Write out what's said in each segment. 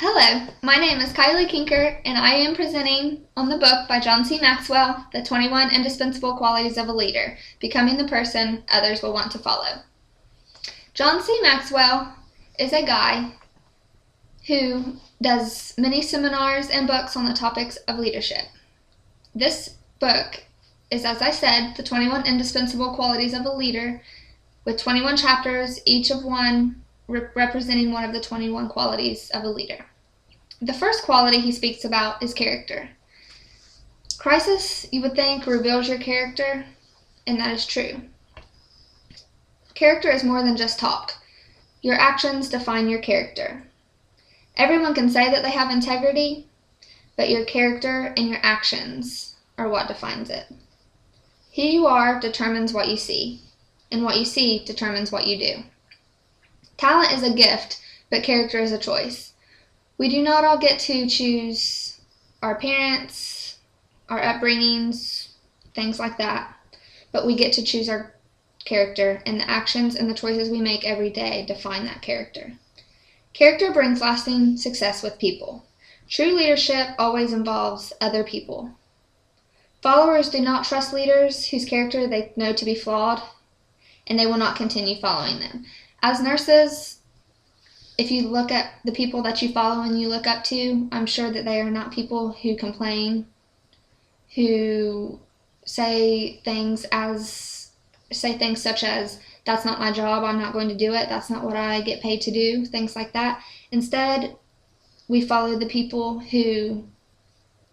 Hello, my name is Kylie Kinker, and I am presenting on the book by John C. Maxwell, The 21 Indispensable Qualities of a Leader, Becoming the Person Others Will Want to Follow. John C. Maxwell is a guy who does many seminars and books on the topics of leadership. This book is, as I said, The 21 Indispensable Qualities of a Leader, with 21 chapters, each of one representing one of the 21 qualities of a leader. The first quality he speaks about is character. Crisis, you would think, reveals your character, and that is true. Character is more than just talk. Your actions define your character. Everyone can say that they have integrity, but your character and your actions are what defines it. Who you are determines what you see, and what you see determines what you do. Talent is a gift, but character is a choice. We do not all get to choose our parents, our upbringings, things like that, but we get to choose our character, and the actions and the choices we make every day define that character. Character brings lasting success with people. True leadership always involves other people. Followers do not trust leaders whose character they know to be flawed, and they will not continue following them. As nurses, if you look at the people that you follow and you look up to, I'm sure that they are not people who complain, who say things such as, that's not my job, I'm not going to do it, that's not what I get paid to do, things like that. Instead, we follow the people who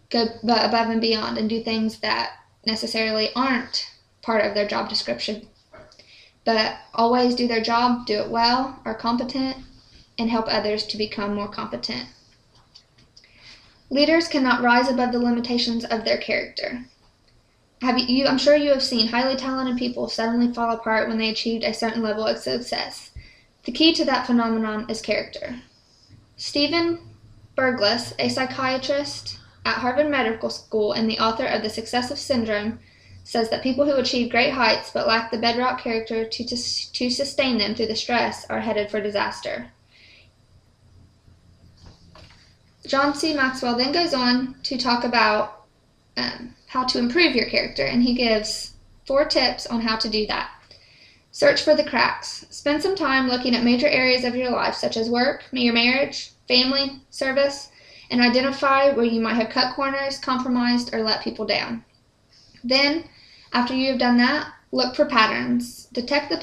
go above and beyond and do things that necessarily aren't part of their job description, but always do their job, do it well, are competent, and help others to become more competent. Leaders cannot rise above the limitations of their character. I'm sure you have seen highly talented people suddenly fall apart when they achieved a certain level of success. The key to that phenomenon is character. Stephen Berglas, a psychiatrist at Harvard Medical School and the author of The Successive Syndrome, says that people who achieve great heights but lack the bedrock character to sustain them through the stress are headed for disaster. John C. Maxwell then goes on to talk about how to improve your character, and he gives 4 tips on how to do that. Search for the cracks. Spend some time looking at major areas of your life, such as work, your marriage, family, service, and identify where you might have cut corners, compromised, or let people down. Then, after you have done that, look for patterns. Detecting the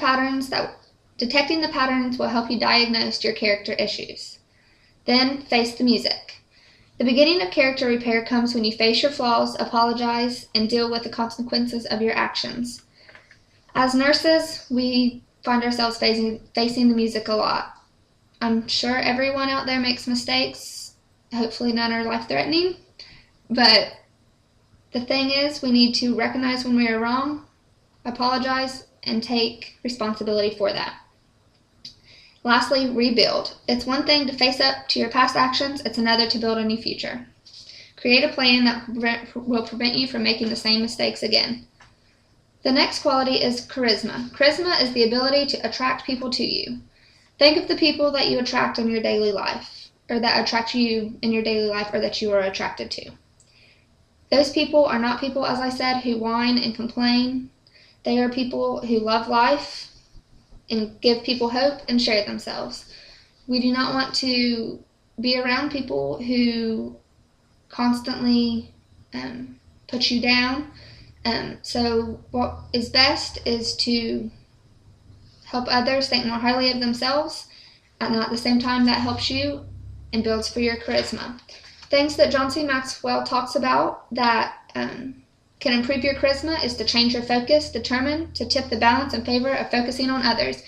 patterns will help you diagnose your character issues. Then, face the music. The beginning of character repair comes when you face your flaws, apologize, and deal with the consequences of your actions. As nurses, we find ourselves facing the music a lot. I'm sure everyone out there makes mistakes. Hopefully none are life-threatening. But the thing is, we need to recognize when we are wrong, apologize, and take responsibility for that. Lastly, rebuild. It's one thing to face up to your past actions, it's another to build a new future. Create a plan that will prevent you from making the same mistakes again. The next quality is charisma. Charisma is the ability to attract people to you. Think of the people that you attract in your daily life, or that attract you in your daily life, or that you are attracted to. Those people are not people, as I said, who whine and complain. They are people who love life and give people hope and share themselves. We do not want to be around people who constantly put you down. So what is best is to help others think more highly of themselves, and at the same time that helps you and builds for your charisma. Things that John C. Maxwell talks about that can improve your charisma is to change your focus, determined to tip the balance in favor of focusing on others.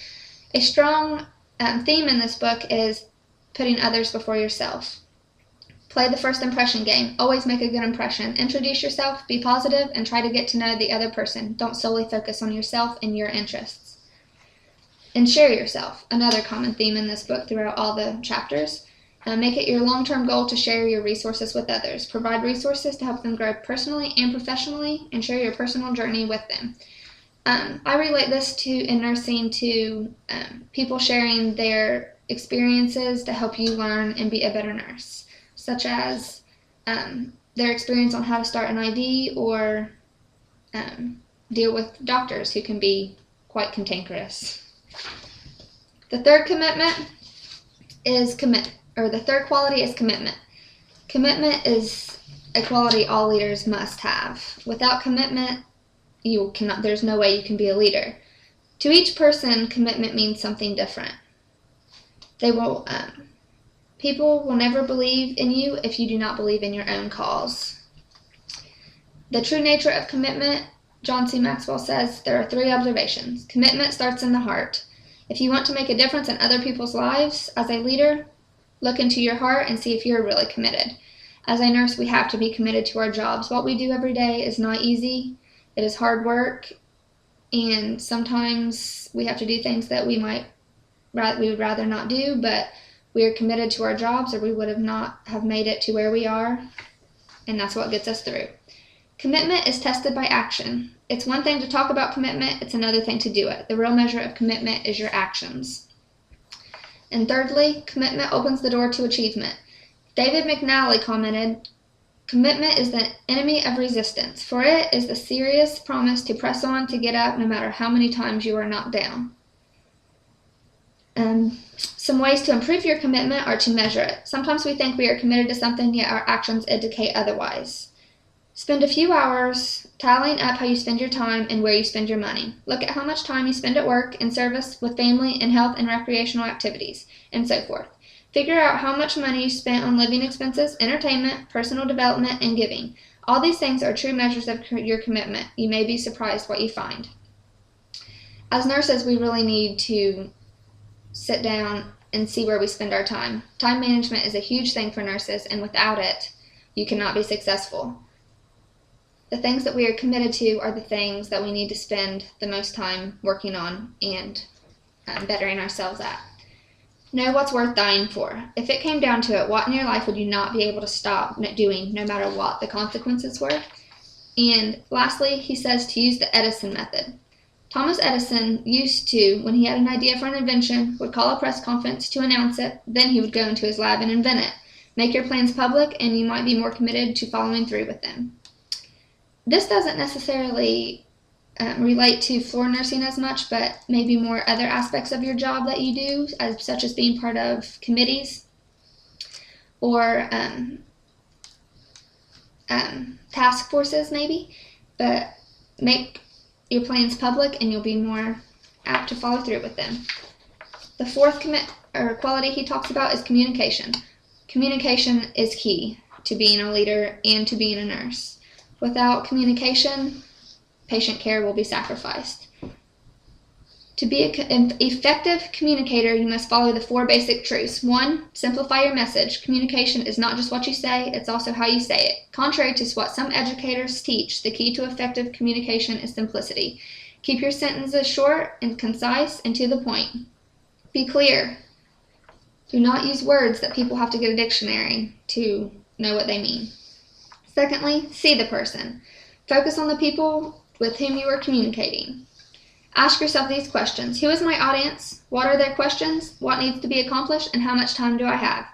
A strong theme in this book is putting others before yourself. Play the first impression game. Always make a good impression. Introduce yourself, be positive, and try to get to know the other person. Don't solely focus on yourself and your interests. And share yourself. Another common theme in this book throughout all the chapters. Make it your long-term goal to share your resources with others. Provide resources to help them grow personally and professionally, and share your personal journey with them. I relate this in nursing to people sharing their experiences to help you learn and be a better nurse, such as their experience on how to start an ID or deal with doctors who can be quite cantankerous. The third commitment is the third quality is commitment. Commitment is a quality all leaders must have. Without commitment, there's no way you can be a leader. To each person, commitment means something different. People will never believe in you if you do not believe in your own cause. The true nature of commitment, John C. Maxwell says, there are 3 observations. Commitment starts in the heart. If you want to make a difference in other people's lives as a leader, look into your heart and see if you're really committed. As a nurse, we have to be committed to our jobs. What we do every day is not easy. It is hard work, and sometimes we have to do things that we would rather not do, but we are committed to our jobs or we would have not have made it to where we are, and that's what gets us through. Commitment is tested by action. It's one thing to talk about commitment, it's another thing to do it. The real measure of commitment is your actions. And thirdly, commitment opens the door to achievement. David McNally commented, "Commitment is the enemy of resistance, for it is the serious promise to press on, to get up no matter how many times you are knocked down." Some ways to improve your commitment are to measure it. Sometimes we think we are committed to something, yet our actions indicate otherwise. Spend a few hours tallying up how you spend your time and where you spend your money. Look at how much time you spend at work, in service, with family, in health and recreational activities, and so forth. Figure out how much money you spent on living expenses, entertainment, personal development, and giving. All these things are true measures of your commitment. You may be surprised what you find. As nurses, we really need to sit down and see where we spend our time. Time management is a huge thing for nurses, and without it, you cannot be successful. The things that we are committed to are the things that we need to spend the most time working on and bettering ourselves at. Know what's worth dying for. If it came down to it, what in your life would you not be able to stop doing no matter what the consequences were? And lastly, he says to use the Edison method. Thomas Edison used to, when he had an idea for an invention, would call a press conference to announce it, then he would go into his lab and invent it. Make your plans public and you might be more committed to following through with them. This doesn't necessarily relate to floor nursing as much, but maybe more other aspects of your job that you do, such as being part of committees or task forces maybe. But make your plans public and you'll be more apt to follow through with them. The fourth quality he talks about is communication. Communication is key to being a leader and to being a nurse. Without communication, patient care will be sacrificed. To be an effective communicator, you must follow the 4 basic truths. 1, simplify your message. Communication is not just what you say, it's also how you say it. Contrary to what some educators teach, the key to effective communication is simplicity. Keep your sentences short and concise and to the point. Be clear. Do not use words that people have to get a dictionary to know what they mean. Secondly, see the person. Focus on the people with whom you are communicating. Ask yourself these questions. Who is my audience? What are their questions? What needs to be accomplished? And how much time do I have?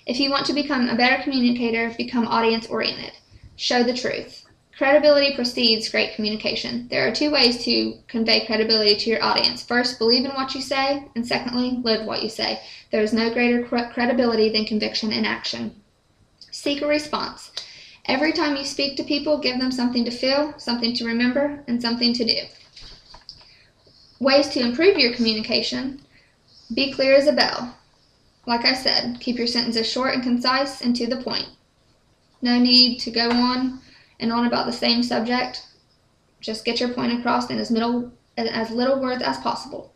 If you want to become a better communicator, become audience-oriented. Show the truth. Credibility precedes great communication. There are 2 ways to convey credibility to your audience. First, believe in what you say, and secondly, live what you say. There is no greater credibility than conviction in action. Seek a response. Every time you speak to people, give them something to feel, something to remember, and something to do. Ways to improve your communication. Be clear as a bell. Like I said, keep your sentences short and concise and to the point. No need to go on and on about the same subject. Just get your point across in as little words as possible.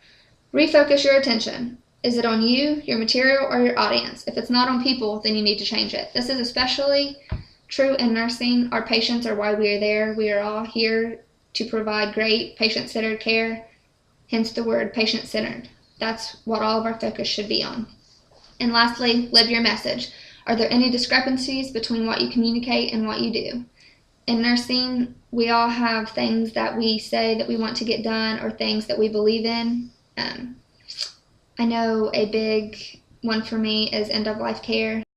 Refocus your attention. Is it on you, your material, or your audience? If it's not on people, then you need to change it. This is especially true in nursing. Our patients are why we are there. We are all here to provide great patient-centered care, hence the word patient-centered. That's what all of our focus should be on. And lastly, live your message. Are there any discrepancies between what you communicate and what you do? In nursing, we all have things that we say that we want to get done or things that we believe in. I know a big one for me is end of life care.